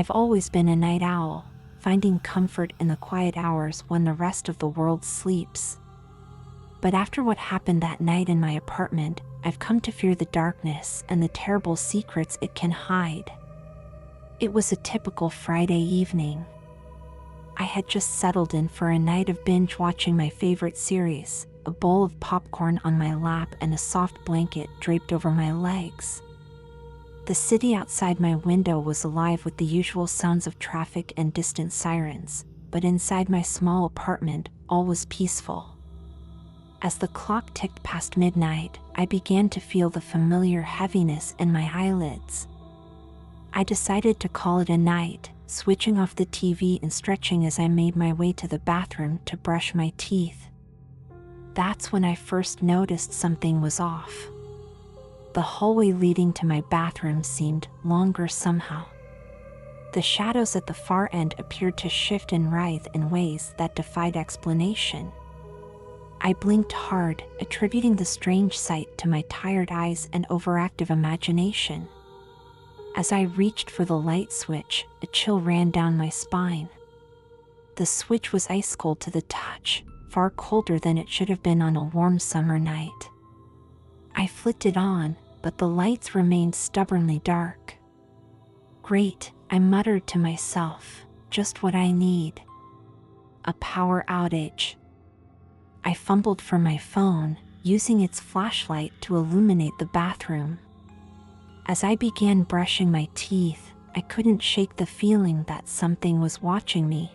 I've always been a night owl, finding comfort in the quiet hours when the rest of the world sleeps. But after what happened that night in my apartment, I've come to fear the darkness and the terrible secrets it can hide. It was a typical Friday evening. I had just settled in for a night of binge watching my favorite series, a bowl of popcorn on my lap and a soft blanket draped over my legs. The city outside my window was alive with the usual sounds of traffic and distant sirens, but inside my small apartment, all was peaceful. As the clock ticked past midnight, I began to feel the familiar heaviness in my eyelids. I decided to call it a night, switching off the TV and stretching as I made my way to the bathroom to brush my teeth. That's when I first noticed something was off. The hallway leading to my bathroom seemed longer somehow. The shadows at the far end appeared to shift and writhe in ways that defied explanation. I blinked hard, attributing the strange sight to my tired eyes and overactive imagination. As I reached for the light switch, a chill ran down my spine. The switch was ice cold to the touch, far colder than it should have been on a warm summer night. I flicked it on, but the lights remained stubbornly dark. Great, I muttered to myself, just what I need. A power outage. I fumbled for my phone, using its flashlight to illuminate the bathroom. As I began brushing my teeth, I couldn't shake the feeling that something was watching me.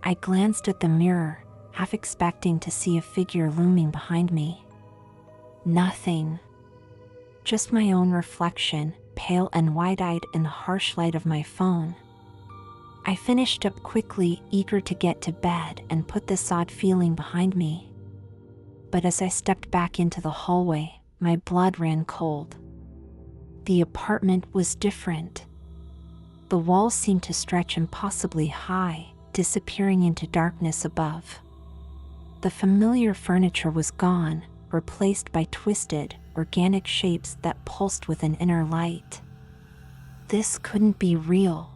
I glanced at the mirror, half expecting to see a figure looming behind me. Nothing. Just my own reflection, pale and wide-eyed in the harsh light of my phone. I finished up quickly, eager to get to bed and put this odd feeling behind me. But as I stepped back into the hallway, my blood ran cold. The apartment was different. The walls seemed to stretch impossibly high, disappearing into darkness above. The familiar furniture was gone, replaced by twisted, organic shapes that pulsed with an inner light. This couldn't be real.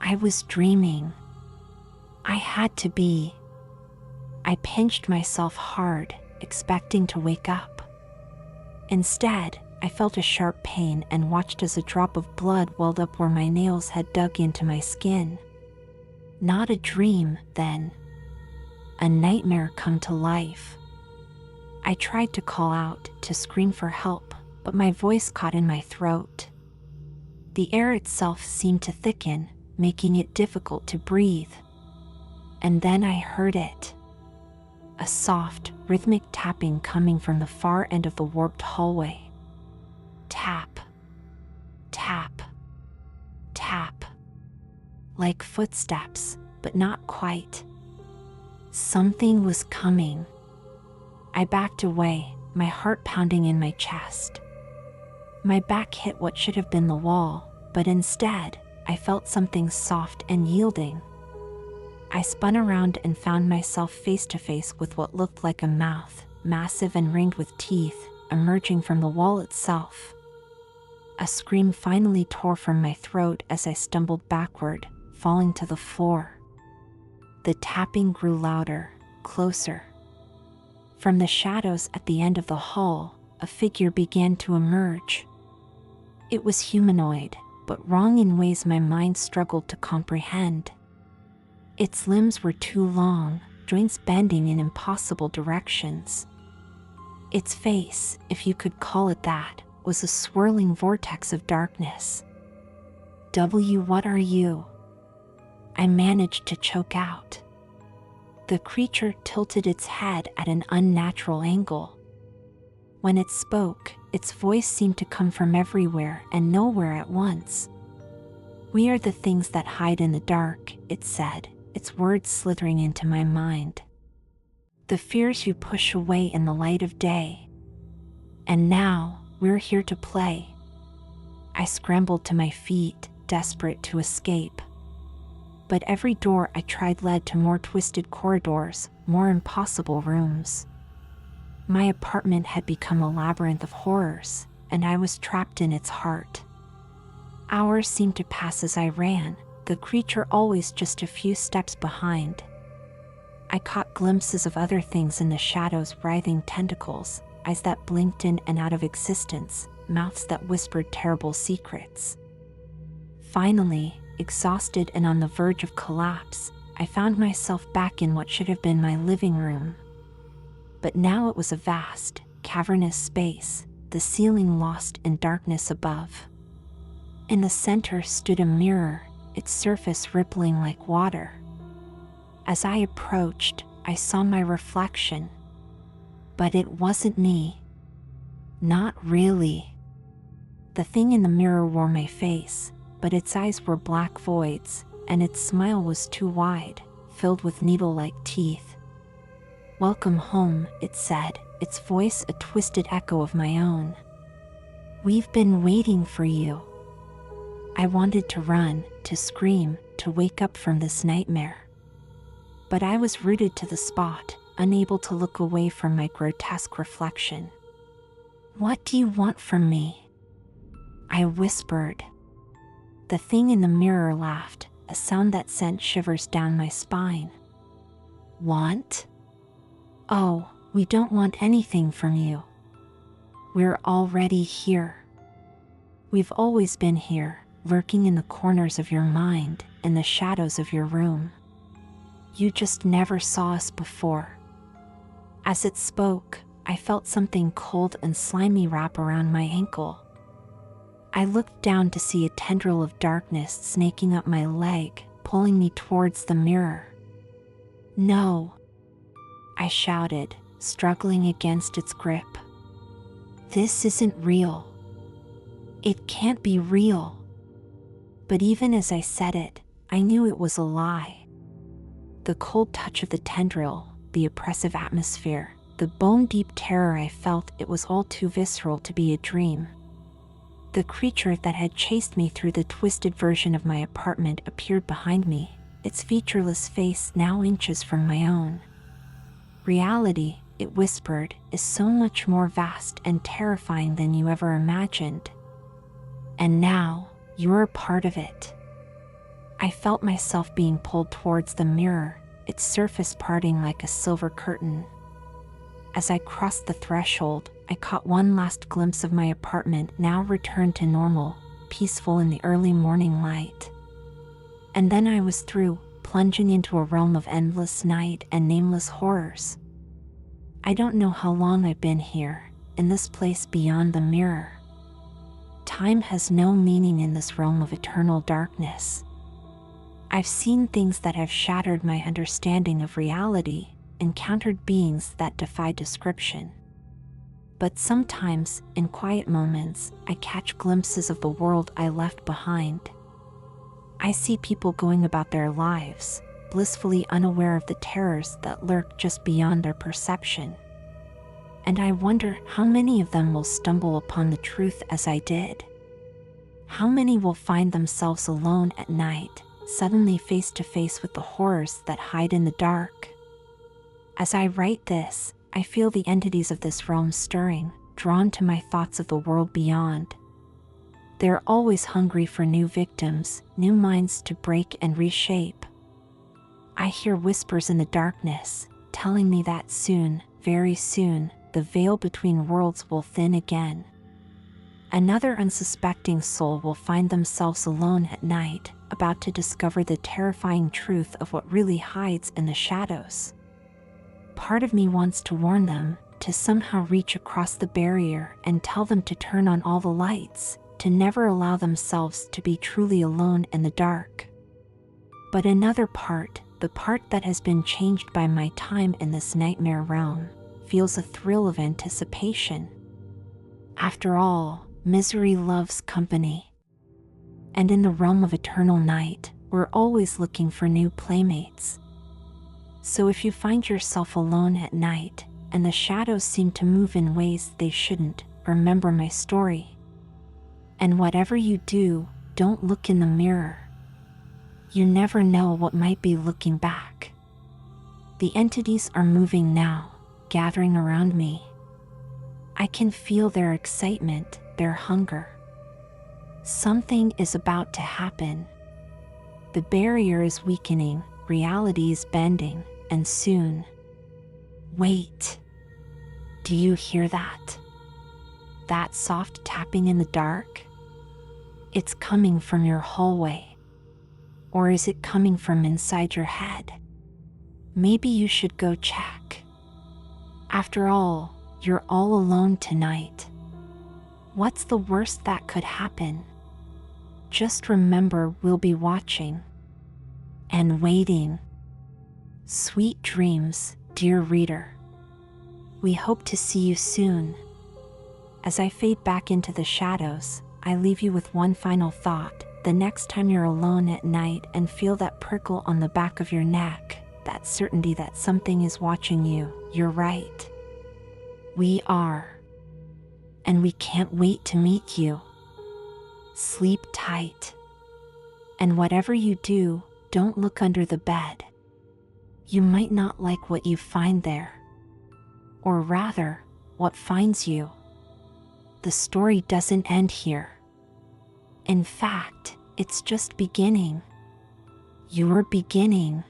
I was dreaming. I had to be. I pinched myself hard, expecting to wake up. Instead, I felt a sharp pain and watched as a drop of blood welled up where my nails had dug into my skin. Not a dream, then. A nightmare come to life. I tried to call out, to scream for help, but my voice caught in my throat. The air itself seemed to thicken, making it difficult to breathe. And then I heard it. A soft, rhythmic tapping coming from the far end of the warped hallway. Tap. Tap. Tap. Like footsteps, but not quite. Something was coming. I backed away, my heart pounding in my chest. My back hit what should have been the wall, but instead, I felt something soft and yielding. I spun around and found myself face to face with what looked like a mouth, massive and ringed with teeth, emerging from the wall itself. A scream finally tore from my throat as I stumbled backward, falling to the floor. The tapping grew louder, closer. From the shadows at the end of the hall, a figure began to emerge. It was humanoid, but wrong in ways my mind struggled to comprehend. Its limbs were too long, joints bending in impossible directions. Its face, if you could call it that, was a swirling vortex of darkness. What are you? I managed to choke out. The creature tilted its head at an unnatural angle. When it spoke, its voice seemed to come from everywhere and nowhere at once. "We are the things that hide in the dark," it said, its words slithering into my mind. "The fears you push away in the light of day. And now, we're here to play." I scrambled to my feet, desperate to escape. But every door I tried led to more twisted corridors, more impossible rooms. My apartment had become a labyrinth of horrors, and I was trapped in its heart. Hours seemed to pass as I ran, the creature always just a few steps behind. I caught glimpses of other things in the shadows, writhing tentacles, eyes that blinked in and out of existence, mouths that whispered terrible secrets. Finally, exhausted and on the verge of collapse, I found myself back in what should have been my living room. But now it was a vast, cavernous space, the ceiling lost in darkness above. In the center stood a mirror, its surface rippling like water. As I approached, I saw my reflection. But it wasn't me. Not really. The thing in the mirror wore my face, but its eyes were black voids, and its smile was too wide, filled with needle-like teeth. "Welcome home," it said, its voice a twisted echo of my own. "We've been waiting for you." I wanted to run, to scream, to wake up from this nightmare. But I was rooted to the spot, unable to look away from my grotesque reflection. "What do you want from me?" I whispered. The thing in the mirror laughed, a sound that sent shivers down my spine. "Want? Oh, we don't want anything from you. We're already here. We've always been here, lurking in the corners of your mind, in the shadows of your room. You just never saw us before." As it spoke, I felt something cold and slimy wrap around my ankle. I looked down to see a tendril of darkness snaking up my leg, pulling me towards the mirror. "No," I shouted, struggling against its grip. "This isn't real. It can't be real." But even as I said it, I knew it was a lie. The cold touch of the tendril, the oppressive atmosphere, the bone-deep terror I felt, it was all too visceral to be a dream. The creature that had chased me through the twisted version of my apartment appeared behind me, its featureless face now inches from my own. "Reality," it whispered, "is so much more vast and terrifying than you ever imagined. And now, you're a part of it." I felt myself being pulled towards the mirror, its surface parting like a silver curtain. As I crossed the threshold, I caught one last glimpse of my apartment, now returned to normal, peaceful in the early morning light. And then I was through, plunging into a realm of endless night and nameless horrors. I don't know how long I've been here, in this place beyond the mirror. Time has no meaning in this realm of eternal darkness. I've seen things that have shattered my understanding of reality, encountered beings that defy description. But sometimes, in quiet moments, I catch glimpses of the world I left behind. I see people going about their lives, blissfully unaware of the terrors that lurk just beyond their perception. And I wonder how many of them will stumble upon the truth as I did. How many will find themselves alone at night, suddenly face to face with the horrors that hide in the dark. As I write this, I feel the entities of this realm stirring, drawn to my thoughts of the world beyond. They're always hungry for new victims, new minds to break and reshape. I hear whispers in the darkness, telling me that soon, very soon, the veil between worlds will thin again. Another unsuspecting soul will find themselves alone at night, about to discover the terrifying truth of what really hides in the shadows. Part of me wants to warn them, to somehow reach across the barrier and tell them to turn on all the lights, to never allow themselves to be truly alone in the dark. But another part, the part that has been changed by my time in this nightmare realm, feels a thrill of anticipation. After all, misery loves company. And in the realm of eternal night, we're always looking for new playmates. So if you find yourself alone at night, and the shadows seem to move in ways they shouldn't, remember my story. And whatever you do, don't look in the mirror. You never know what might be looking back. The entities are moving now, gathering around me. I can feel their excitement, their hunger. Something is about to happen. The barrier is weakening, reality is bending, and soon. Wait. Do you hear that? That soft tapping in the dark? It's coming from your hallway. Or is it coming from inside your head? Maybe you should go check. After all, you're all alone tonight. What's the worst that could happen? Just remember, we'll be watching and waiting. Sweet dreams, dear reader. We hope to see you soon. As I fade back into the shadows, I leave you with one final thought. The next time you're alone at night and feel that prickle on the back of your neck, that certainty that something is watching you, you're right. We are. And we can't wait to meet you. Sleep tight. And whatever you do, don't look under the bed. You might not like what you find there. Or rather, what finds you. The story doesn't end here. In fact, it's just beginning. You're beginning.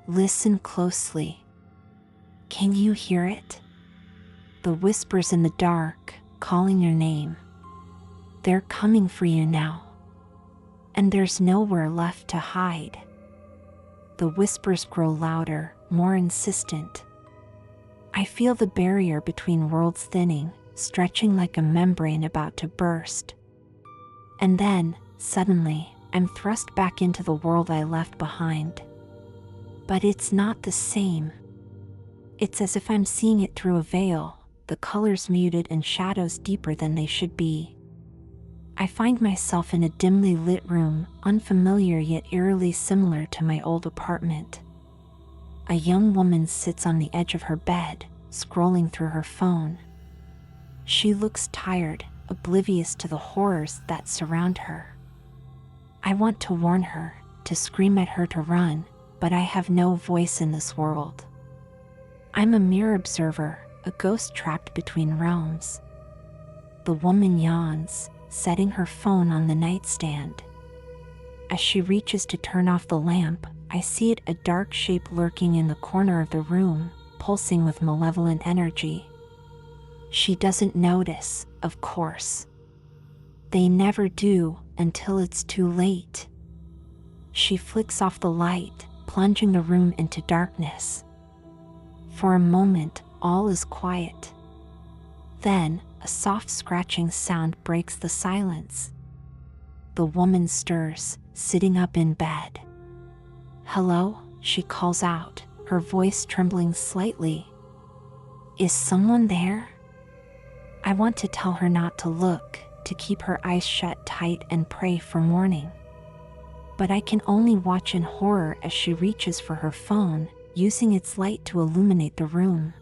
Listen closely. Can you hear it? The whispers in the dark, calling your name. They're coming for you now. And there's nowhere left to hide. The whispers grow louder, more insistent. I feel the barrier between worlds thinning, stretching like a membrane about to burst. And then, suddenly, I'm thrust back into the world I left behind. But it's not the same. It's as if I'm seeing it through a veil, the colors muted and shadows deeper than they should be. I find myself in a dimly lit room, unfamiliar yet eerily similar to my old apartment. A young woman sits on the edge of her bed, scrolling through her phone. She looks tired, oblivious to the horrors that surround her. I want to warn her, to scream at her to run, but I have no voice in this world. I'm a mere observer, a ghost trapped between realms. The woman yawns, setting her phone on the nightstand. As she reaches to turn off the lamp, I see it, a dark shape lurking in the corner of the room, pulsing with malevolent energy. She doesn't notice, of course. They never do until it's too late. She flicks off the light, plunging the room into darkness. For a moment, all is quiet. Then, a soft scratching sound breaks the silence. The woman stirs, sitting up in bed. "Hello?" she calls out, her voice trembling slightly. "Is someone there?" I want to tell her not to look, to keep her eyes shut tight and pray for morning. But I can only watch in horror as she reaches for her phone, using its light to illuminate the room.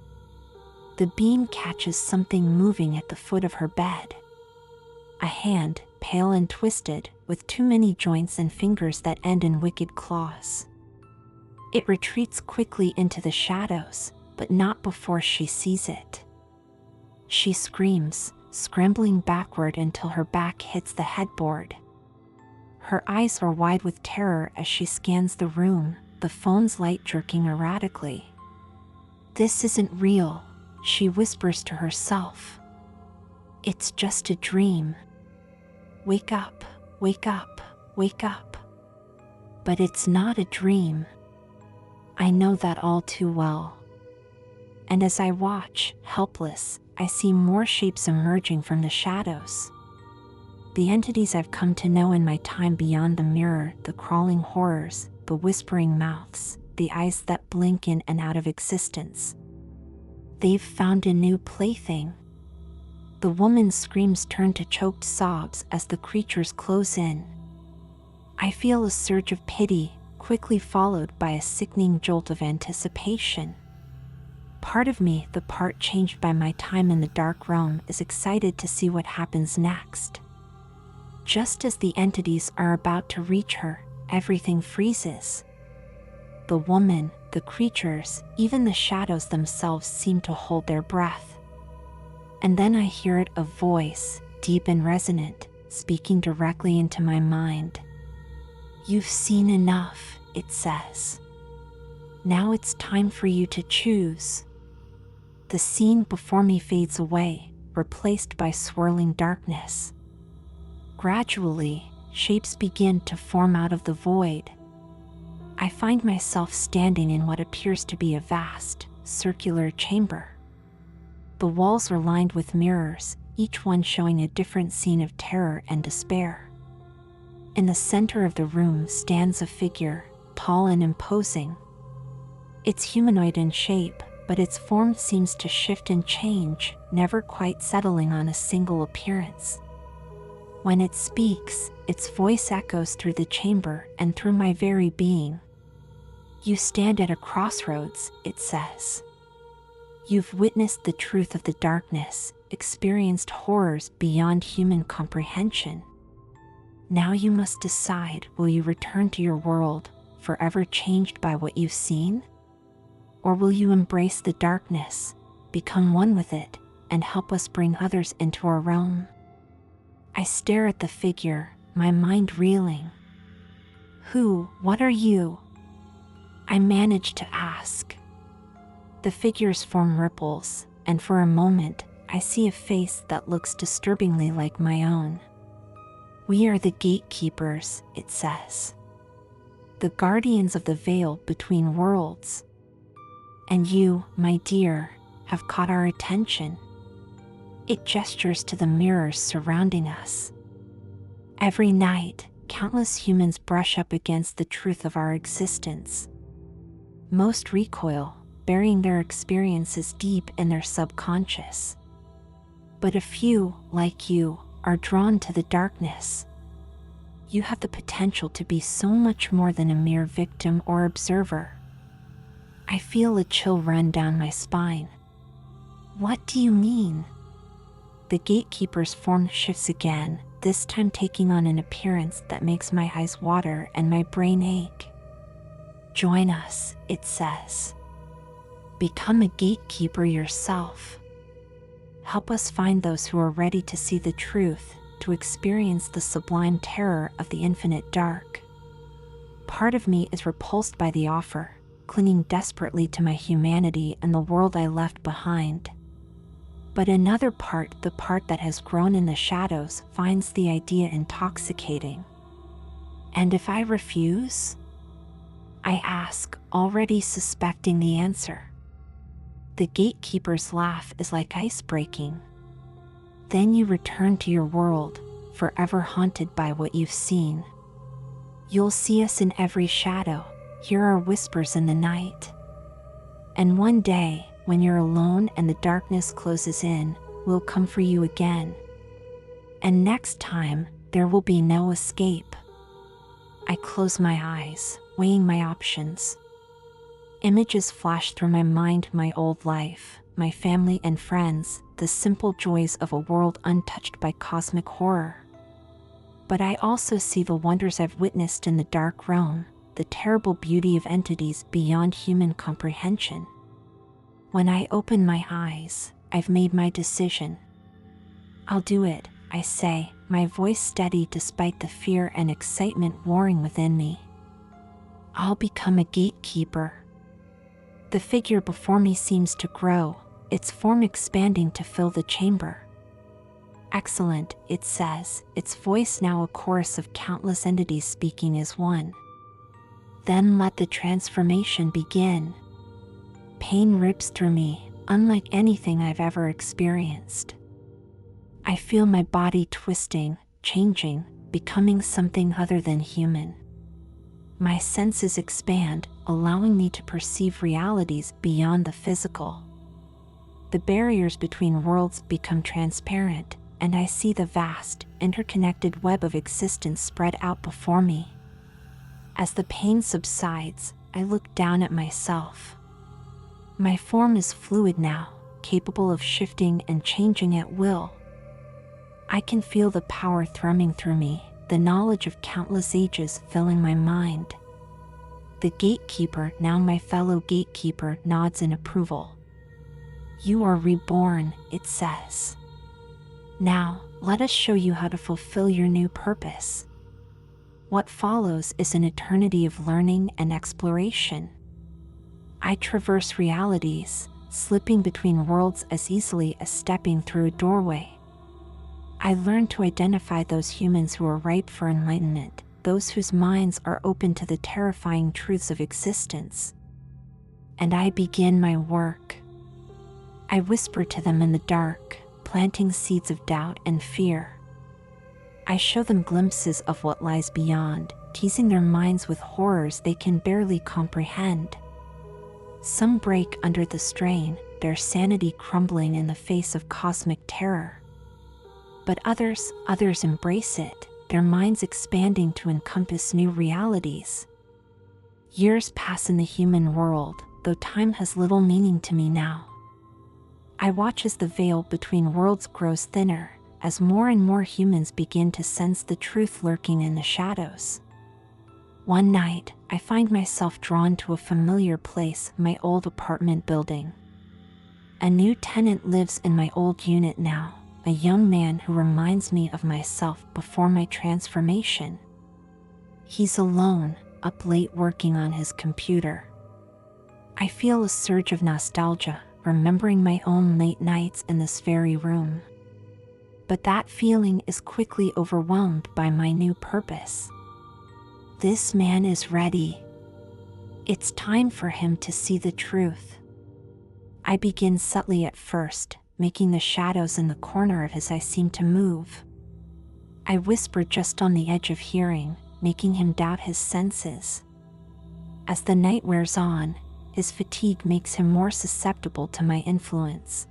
The beam catches something moving at the foot of her bed. A hand, pale and twisted, with too many joints and fingers that end in wicked claws. It retreats quickly into the shadows, but not before she sees it. She screams, scrambling backward until her back hits the headboard. Her eyes are wide with terror as she scans the room, the phone's light jerking erratically. "This isn't real," she whispers to herself. "It's just a dream. Wake up, wake up, wake up." But it's not a dream. I know that all too well. And as I watch, helpless, I see more shapes emerging from the shadows. The entities I've come to know in my time beyond the mirror, the crawling horrors, the whispering mouths, the eyes that blink in and out of existence. They've found a new plaything. The woman's screams turn to choked sobs as the creatures close in. I feel a surge of pity, quickly followed by a sickening jolt of anticipation. Part of me, the part changed by my time in the dark realm, is excited to see what happens next. Just as the entities are about to reach her, everything freezes. The woman, the creatures, even the shadows themselves seem to hold their breath. And then I hear it, a voice, deep and resonant, speaking directly into my mind. You've seen enough, it says. Now it's time for you to choose. The scene before me fades away, replaced by swirling darkness. Gradually, shapes begin to form out of the void. I find myself standing in what appears to be a vast, circular chamber. The walls are lined with mirrors, each one showing a different scene of terror and despair. In the center of the room stands a figure, tall and imposing. It's humanoid in shape, but its form seems to shift and change, never quite settling on a single appearance. When it speaks, its voice echoes through the chamber and through my very being. You stand at a crossroads, it says. You've witnessed the truth of the darkness, experienced horrors beyond human comprehension. Now you must decide, will you return to your world, forever changed by what you've seen? Or will you embrace the darkness, become one with it, and help us bring others into our realm? I stare at the figure, my mind reeling. What are you? I manage to ask. The figure's form ripples, and for a moment, I see a face that looks disturbingly like my own. We are the gatekeepers, it says. The guardians of the veil between worlds. And you, my dear, have caught our attention. It gestures to the mirrors surrounding us. Every night, countless humans brush up against the truth of our existence. Most recoil, burying their experiences deep in their subconscious. But a few, like you, are drawn to the darkness. You have the potential to be so much more than a mere victim or observer. I feel a chill run down my spine. What do you mean? The gatekeeper's form shifts again, this time taking on an appearance that makes my eyes water and my brain ache. Join us, it says. Become a gatekeeper yourself. Help us find those who are ready to see the truth, to experience the sublime terror of the infinite dark. Part of me is repulsed by the offer, clinging desperately to my humanity and the world I left behind. But another part, the part that has grown in the shadows, finds the idea intoxicating. And if I refuse? I ask, already suspecting the answer. The gatekeeper's laugh is like ice breaking. Then you return to your world, forever haunted by what you've seen. You'll see us in every shadow, hear our whispers in the night. And one day, when you're alone and the darkness closes in, we'll come for you again. And next time, there will be no escape. I close my eyes, weighing my options. Images flash through my mind, my old life, my family and friends, the simple joys of a world untouched by cosmic horror. But I also see the wonders I've witnessed in the dark realm, the terrible beauty of entities beyond human comprehension. When I open my eyes, I've made my decision. I'll do it, I say, my voice steady despite the fear and excitement warring within me. I'll become a gatekeeper. The figure before me seems to grow, its form expanding to fill the chamber. Excellent, it says, its voice now a chorus of countless entities speaking as one. Then let the transformation begin. Pain rips through me, unlike anything I've ever experienced. I feel my body twisting, changing, becoming something other than human. My senses expand, allowing me to perceive realities beyond the physical. The barriers between worlds become transparent, and I see the vast, interconnected web of existence spread out before me. As the pain subsides, I look down at myself. My form is fluid now, capable of shifting and changing at will. I can feel the power thrumming through me, the knowledge of countless ages filling my mind. The gatekeeper, now my fellow gatekeeper, nods in approval. You are reborn, it says. Now, Let us show you how to fulfill your new purpose. What follows is an eternity of learning and exploration. I traverse realities, slipping between worlds as easily as stepping through a doorway. I learn to identify those humans who are ripe for enlightenment, those whose minds are open to the terrifying truths of existence. And I begin my work. I whisper to them in the dark, planting seeds of doubt and fear. I show them glimpses of what lies beyond, teasing their minds with horrors they can barely comprehend. Some break under the strain, their sanity crumbling in the face of cosmic terror. But others embrace it, their minds expanding to encompass new realities. Years pass in the human world, though time has little meaning to me now. I watch as the veil between worlds grows thinner, as more and more humans begin to sense the truth lurking in the shadows. One night, I find myself drawn to a familiar place, my old apartment building. A new tenant lives in my old unit now, a young man who reminds me of myself before my transformation. He's alone, up late working on his computer. I feel a surge of nostalgia, remembering my own late nights in this very room. But that feeling is quickly overwhelmed by my new purpose. This man is ready. It's time for him to see the truth. I begin subtly at first, making the shadows in the corner of his eye seem to move. I whisper just on the edge of hearing, making him doubt his senses. As the night wears on, his fatigue makes him more susceptible to my influence.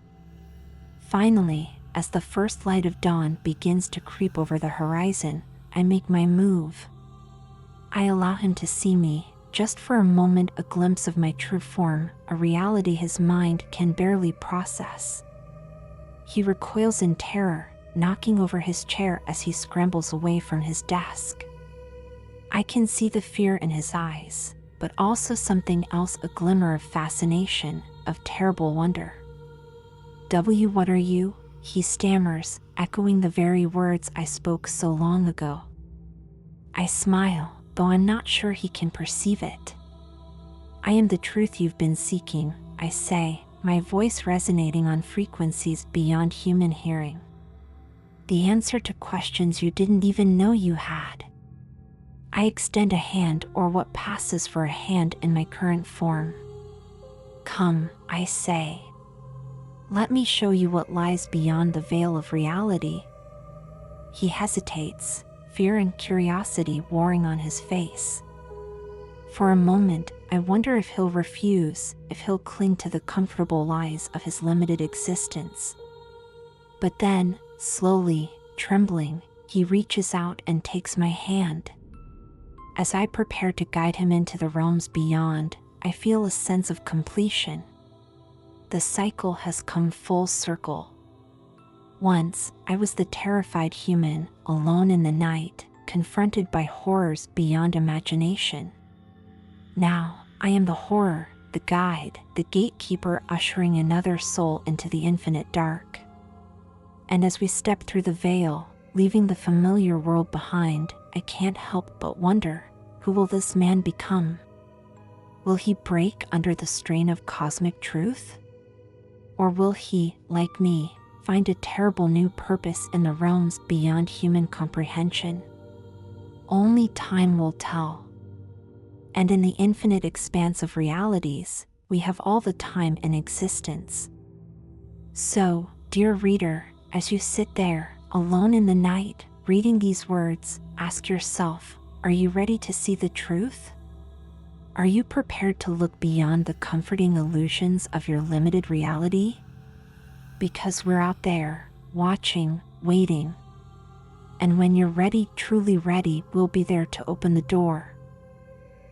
Finally, as the first light of dawn begins to creep over the horizon, I make my move. I allow him to see me, just for a moment, a glimpse of my true form, a reality his mind can barely process. He recoils in terror, knocking over his chair as he scrambles away from his desk. I can see the fear in his eyes, but also something else, a glimmer of fascination, of terrible wonder. What are you? He stammers, echoing the very words I spoke so long ago. I smile, though I'm not sure he can perceive it. I am the truth you've been seeking, I say, my voice resonating on frequencies beyond human hearing. The answer to questions you didn't even know you had. I extend a hand, or what passes for a hand in my current form. Come, I say. Let me show you what lies beyond the veil of reality. He hesitates, fear and curiosity warring on his face. For a moment, I wonder if he'll refuse, if he'll cling to the comfortable lies of his limited existence. But then, slowly, trembling, he reaches out and takes my hand. As I prepare to guide him into the realms beyond, I feel a sense of completion. The cycle has come full circle. Once, I was the terrified human, alone in the night, confronted by horrors beyond imagination. Now, I am the horror, the guide, the gatekeeper ushering another soul into the infinite dark. And as we step through the veil, leaving the familiar world behind, I can't help but wonder, who will this man become? Will he break under the strain of cosmic truth? Or will he, like me, find a terrible new purpose in the realms beyond human comprehension? Only time will tell. And in the infinite expanse of realities, we have all the time in existence. So, dear reader, as you sit there, alone in the night, reading these words, ask yourself, are you ready to see the truth? Are you prepared to look beyond the comforting illusions of your limited reality? Because we're out there, watching, waiting. And when you're ready, truly ready, we'll be there to open the door.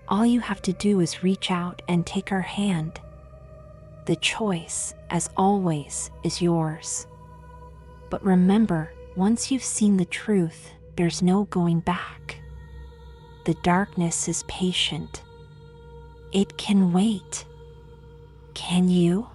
All you have to do is reach out and take our hand. The choice, as always, is yours. But remember, once you've seen the truth, there's no going back. The darkness is patient. It can wait. Can you?